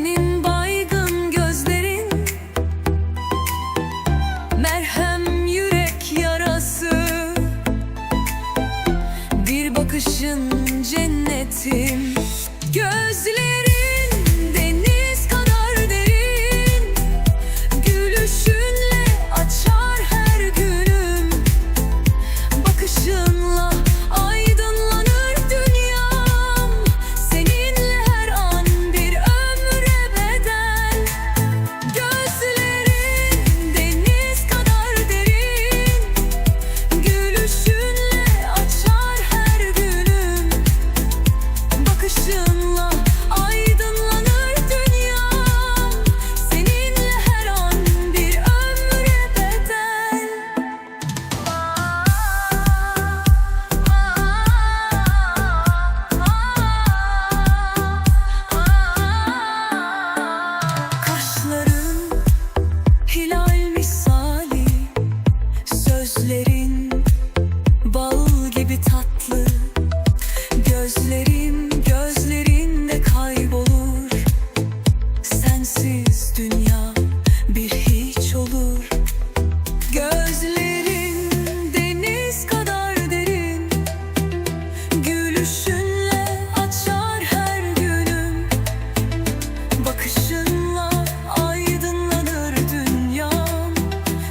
senin baygın gözlerin, merhem yürek yarası, bir bakışın cennetim. Gözlerin deniz kadar derin, gülüşünle açar her günüm. Bakışınla aydınlanır dünyam, seninle her an bir ömre bedel. Gözlerin deniz kadar derin, gülüşünle açar her günüm. Bakışınla aydınlanır dünyam, seninle her an bir ömre bedel. Kaşların hilal misali, sözlerin bal gibi tatlı. Gözlerim gözlerinde kaybolur, sensiz dünya bir hiç olur. Gözlerin deniz kadar derin, gülüşünle açar her günüm. Bakışınla aydınlanır dünyam,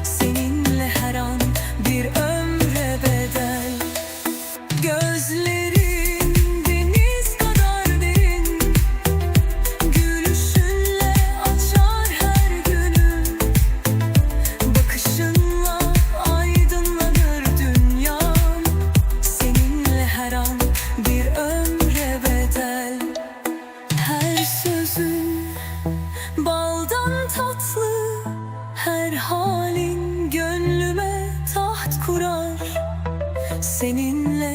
seninle her an bir ömre bedel. Gözlerin deniz kadar derin, gülüşünle açar her günüm. Bakışınla aydınlanır dünyam, seninle her an bir ömre bedel. Her sözün baldan tatlı, her halin gönlüme taht kurar. Seninle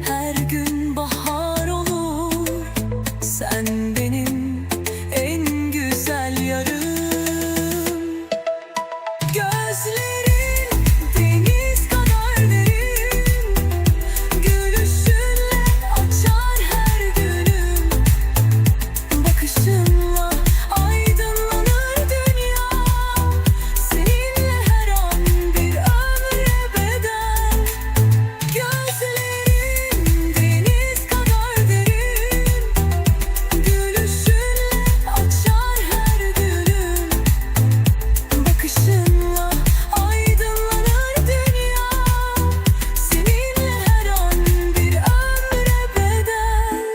her gün bahar olur, sen benim en güzel yarım. Gözlerin deniz kadar derin, gülüşünle açar her günüm. Bakışınla aydınlanır dünyam, seninle her an bir ömre bedel. Gözlerin deniz kadar derin, gülüşünle açar her günüm. Bakışınla aydınlanır dünyam, seninle her an bir ömre bedel.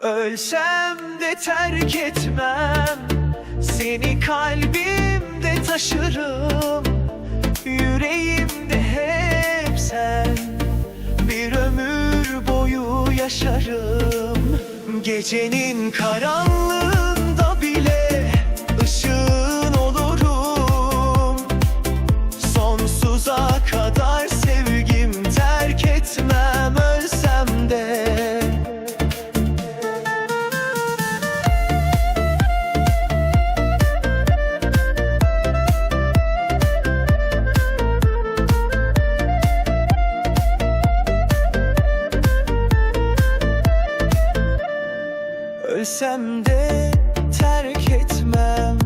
Ölsem de terk etmem, seni kalbimde taşırım. Yüreğimde hep sen, bir ömür boyu yaşarım. Gecenin karanlığında bile ışığın olurum. Sonsuza kadar sevgim, terk etmem ölsem de. Ölsem de terk etmem,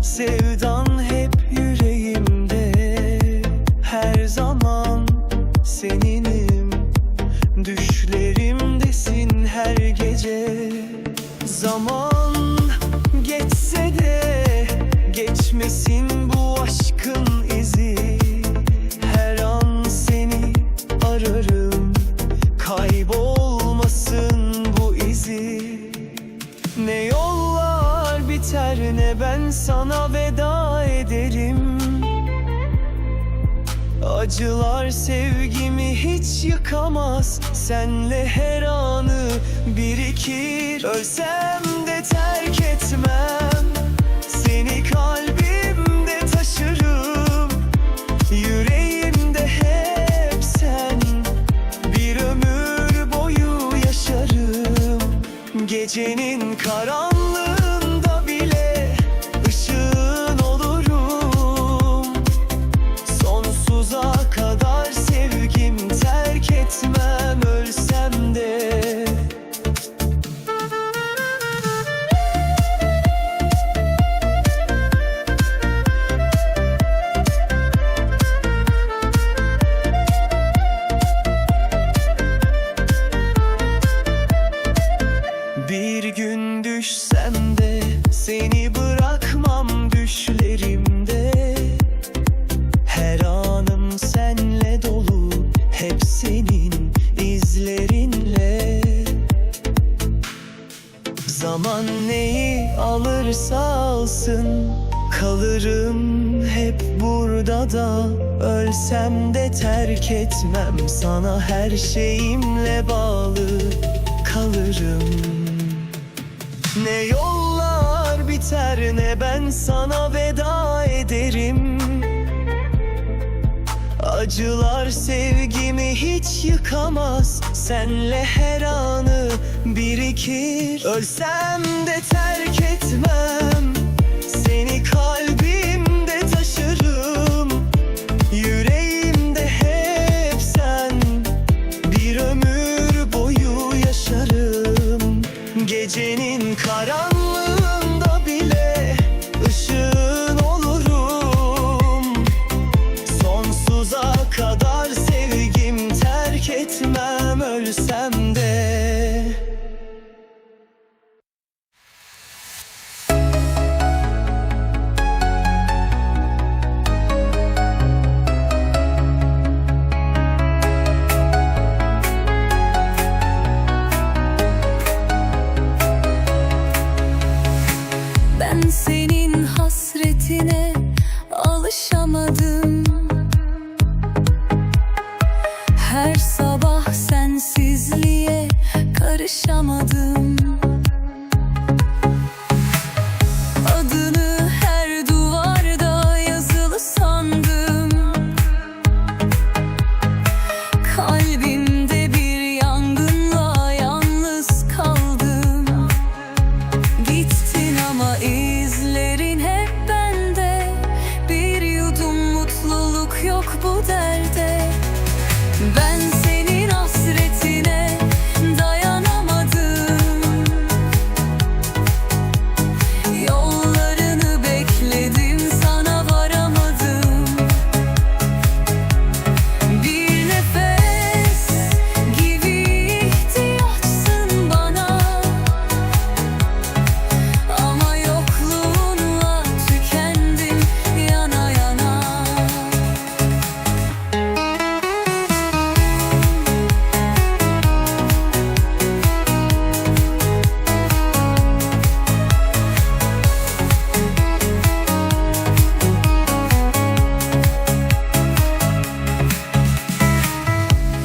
sevdan hep yüreğimde. Her zaman seninim, düşlerimdesin her gece. Zaman geçse de geçmesin bu aşkın izi. Her an seni ararım, kaybolmasın bu izi. Ne yollar biter ne ben sana veda ederim. Acılar sevgimi hiç yıkamaz, senle her anı birikir. Ölsem de terk etmem, seni kalbimde taşırım. Yüreğimde hep sen, bir ömür boyu yaşarım. Gecenin karanlığında bile ışığın olurum. Kalırım hep burada da, ölsem de terk etmem. Sana her şeyimle bağlı kalırım. Ne yollar biter ne ben sana veda ederim. Acılar sevgimi hiç yıkamaz, senle her anı birikir. Ölsem de terk etmem, seni kalbimde taşırım. Yüreğimde hep sen, bir ömür boyu yaşarım. Gecenin karanlığında bile ışığın olurum. Sonsuza kadar sevgim, terk etmem ölsem de. Ben senin hasretine alışamadım. Her sabah sensizliğe karışamadım. Adını her duvarda yazılı sandım. Kalbimde bir yangınla yalnız kaldım. Gittin ama izlerin hep bende. Bir yudum mutluluk yok bu derde. Ben senin hasretine dayanamadım. Yollarını bekledim, sana varamadım. Bir nefes gibi ihtiyaçsın bana, ama yokluğunla tükendim yana yana.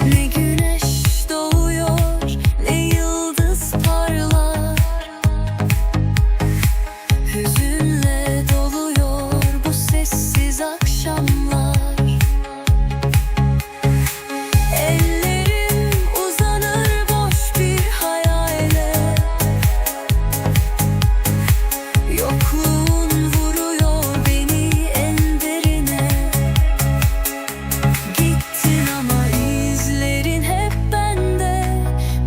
Ne güneş doğuyor, ne yıldız parlar. Hüzünle doluyor bu sessiz akşamlar. Ellerim uzanır boş bir hayale. Yokluğun vuruyor beni en derine. Gittin ama izlerin hep bende.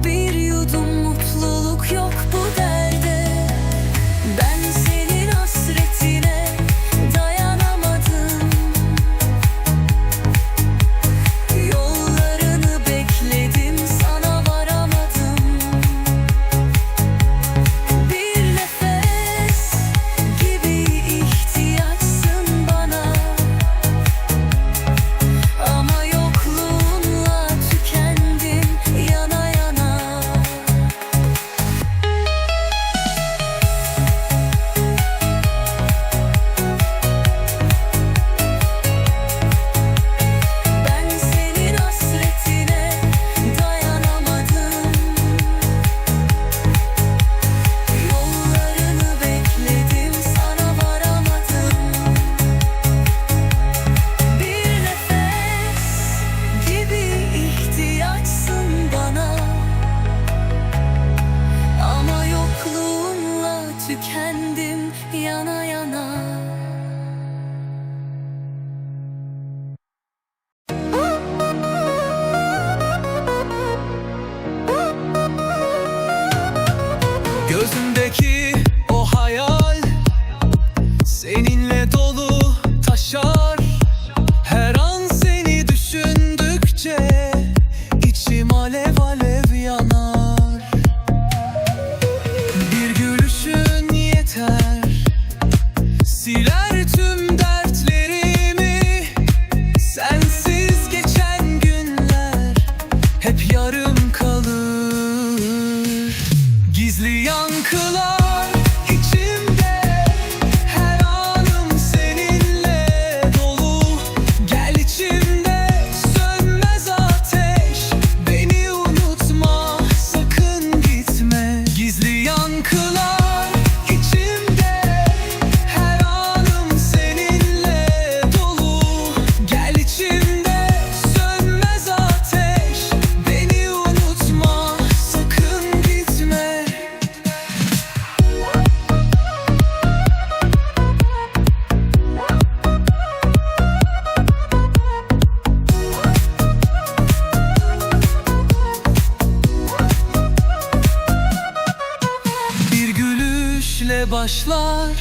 Bir yudum mutluluk yok bu derde. Ben senin hasretine dayanamadım. Yollarını bekledim, sana varamadım. Bir nefes gibi ihtiyaçsın bana, ama yokluğunla tükendim yana yana. Ben senin hasretine dayanamadım. Yollarını bekledim, sana varamadım. Bir nefes gibi ihtiyaçsın bana, ama yokluğunla tükendim yana yana. Gözümdeki o hayal seninle dolu taşar. Her an seni düşündükçe içim alev alev yanar. Bir gülüşün yeter, siler tüm dertlerimi. Sensiz geçen günler hep yarım kalır. Gizli yankılar içimde, her anım seni başlar.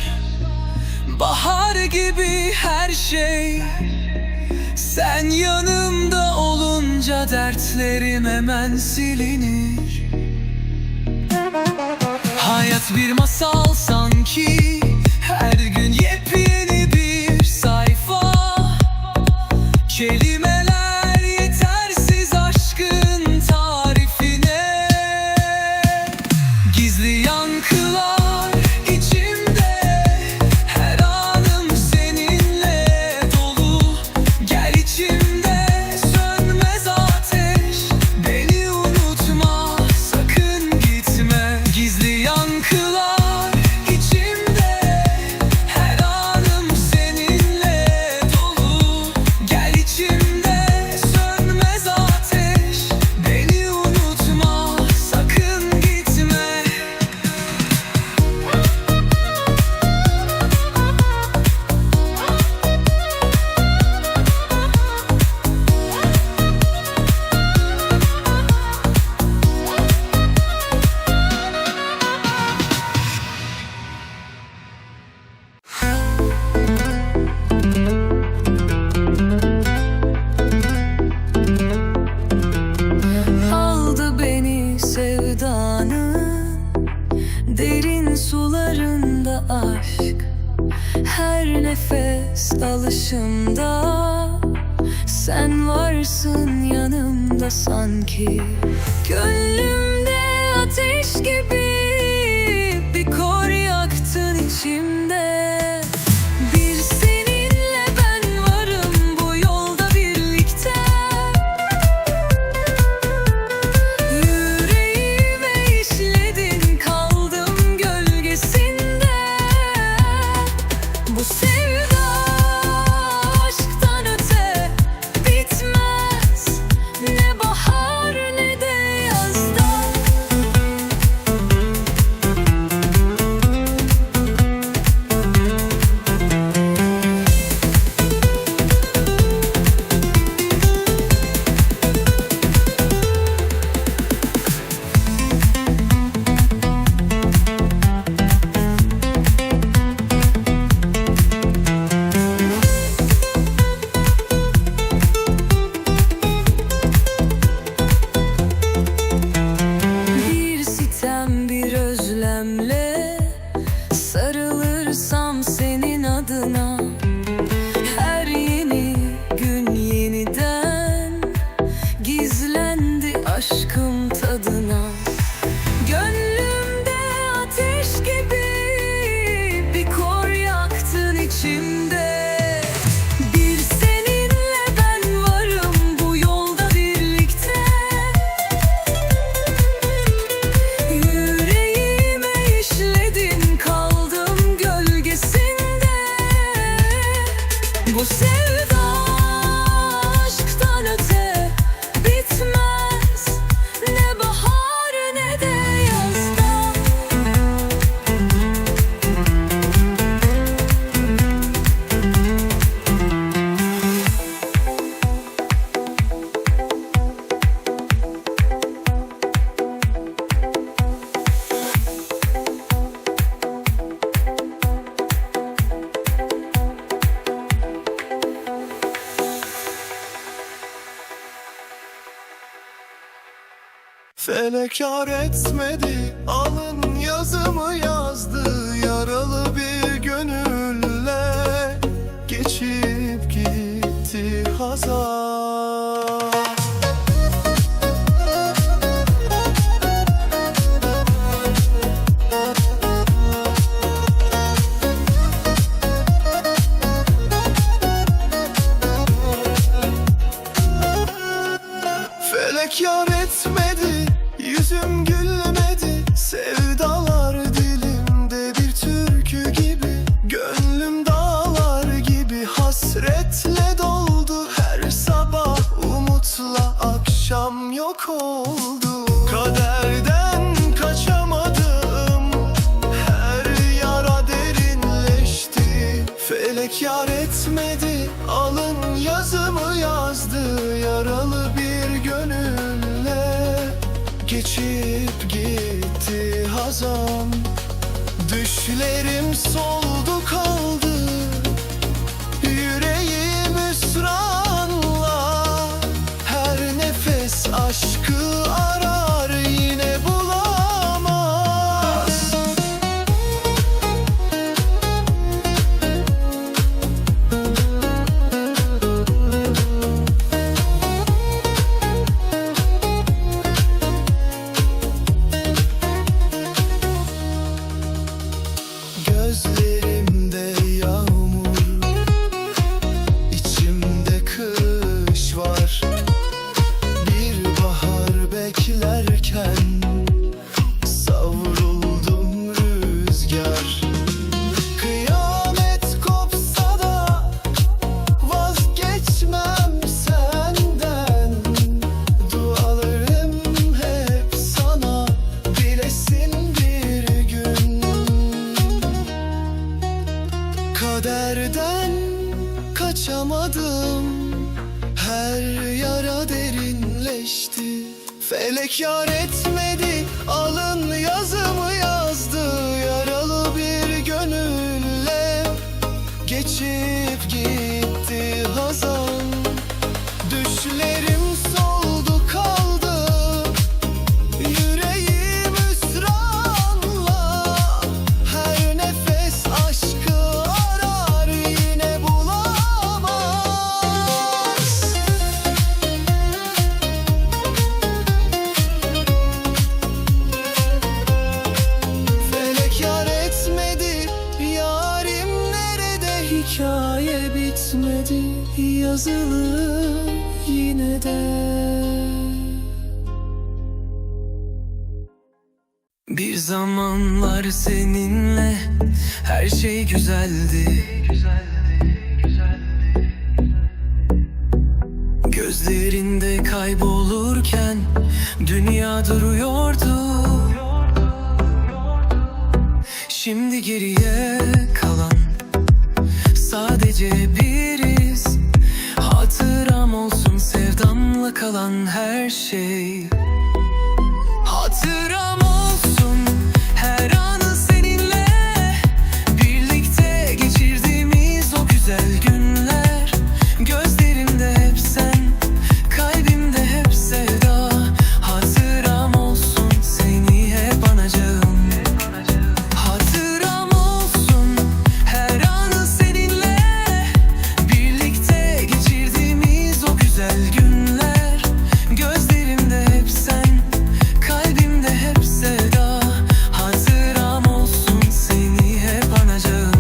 Bahar gibi her şey, sen yanımda olunca dertlerim hemen silinir. Hayat bir masal sanki, her gün yepyeni bir sayfa. Kelimeler yetersiz aşkın tarifine. Gizli yankılar içimde, her anım seninle dolu. Gel içimde sönmez ateş, beni unutma sakın gitme. Gizli yankılar içimde, her anım seninle dolu. Gel içimde sönmez ateş, beni unutma sakın gitme. Aldı beni sevdanın derin sularında aşk. Her nefes alışımda sen varsın yanımda sanki. Gönlümde ateş gibi bir kor yaktın içimde. Bir seninle ben varım bu yolda birlikte. Yüreğime işledin, kaldım gölgesinde. Bu sevda aşktan öte bitmez, ne bahar ne de yazda. Bir sitem bir özlemle sarılırsam senin adına. Her yeni gün yeniden gizlendi aşkım tadına. Gönlümde ateş gibi bir kor yaktın içimde. Bir seninle ben varım bu yolda birlikte. Yüreğime işledin, kaldım gölgesinde. Bu sevda aşktan öte bitmez, ne bahar ne de yazda. Felek yar etmedi, alın yazımı yazdı. Yaralı bir gönülle geçip gitti hazan. Felek yar etmedi, yüzüm gülmedi. Sevdalar dilimde bir türkü gibi. Gönlüm dağlar gibi hasretle doldu. Her sabah umutla akşam yok oldu. Kaderden kaçamadım, her yara derinleşti. Felek yar etmedi, alın yazımı yazdı. Yaralı bir gönülle geçip gitti hazan. Düşlerim soldu kaldı, yüreğim hüsranla. Her nefes aşkı arar, yine bulamaz. Gözlerimde yağmur, içimde kış var. Bir bahar beklerken savruldum rüzgar. Kıyamet kopsa da vazgeçmem senden. Dualarım hep sana, bilesin bir gün. Kaderden kaçamadım, her yara derinleşti. Felek yar etmedi, alın yazımı yazdı. Yaralı bir gönülle geçip gitti hazan. Düşlerim soldu kaldı, yüreğim hüsranla. Her nefes aşkı arar, yine bulamaz. Felek yar etmedi, yarim nerede? Hikaye bitmedi, yazılı yine de. Bir zamanlar seninle her şey güzeldi. Gözlerinde kaybolurken dünya duruyordu. Şimdi geriye kalan sadece biriz. Hatıram olsun sevdamla kalan her şey. Hatıram olsun her anı seninle birlikte geçirdiğimiz o güzel günler. Gözlerimde hep sen, kalbimde hep sevda. Hatıram olsun seni hep anacağım. Hatıram olsun her anı seninle birlikte geçirdiğimiz o güzel günler. Gözlerimde hep sen, kalbimde hep sevda. Hatıram olsun seni hep anacağım.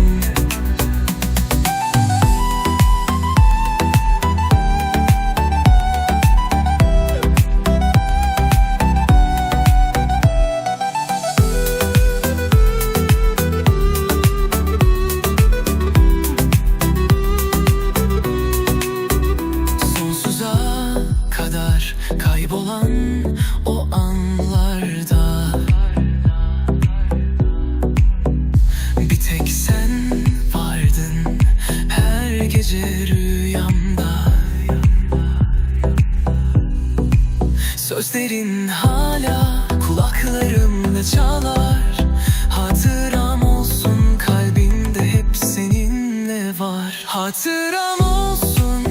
Sonsuza kadar kaybolan o anlarda bir tek sen vardın her gece rüyamda. Sözlerin hala kulaklarımda çalar. Hatıram olsun kalbimde hep seninle var. Hatıram olsun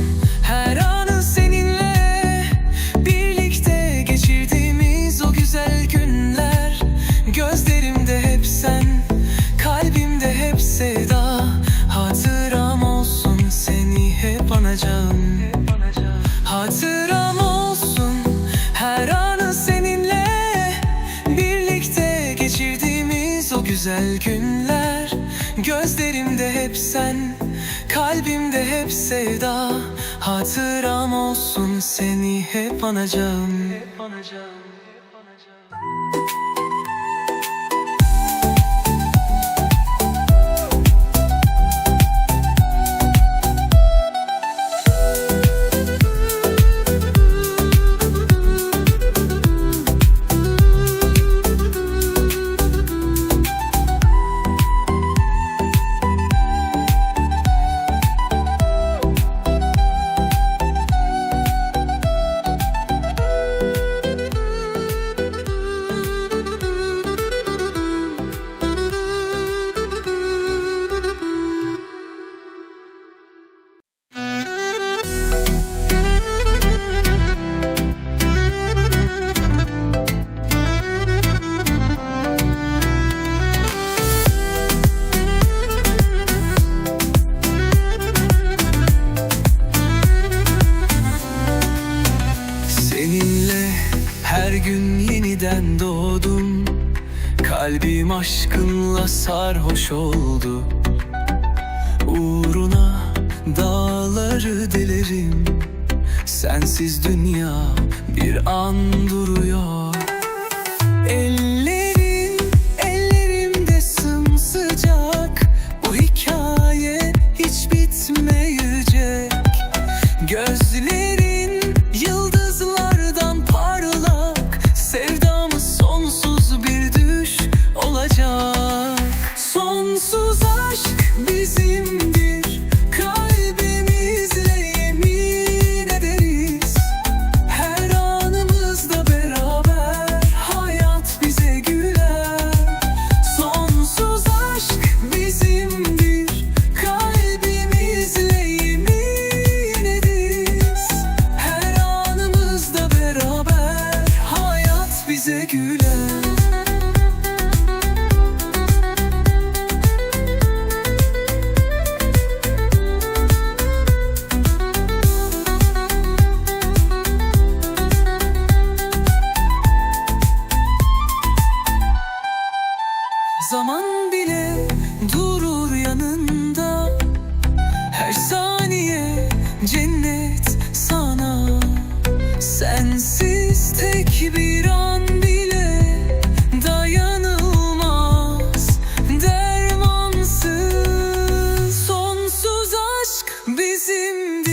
her anı seninle birlikte geçirdiğimiz o güzel günler. Gözlerimde hep sen, kalbimde hep sevda. Hatıram olsun seni hep anacağım. Hatıram olsun her anı seninle birlikte geçirdiğimiz o güzel günler. Gözlerimde hep sen, kalbimde hep sevda. Hatıram olsun seni hep anacağım. aşkınla sarhoş oldu. Uğruna dağları delerim, sensiz dünya bir an duruyor. Ellerin ellerimde sımsıcak, bu hikaye hiç bitmeyecek. Gözlerin yıldızlardan parlak, sevdamız sonsuz bir düş olacak. Sonsuz aşk bizimdir, kalbimizle yemin ederiz. Her anımızda beraber hayat bize güler. Sonsuz aşk bizimdir, kalbimizle yemin ederiz. Her anımızda beraber hayat bize güler. Zaman bile durur yanında, her saniye cennet sana. Sensiz tek bir an bile dayanılmaz, dermansız. Sonsuz aşk bizimdir.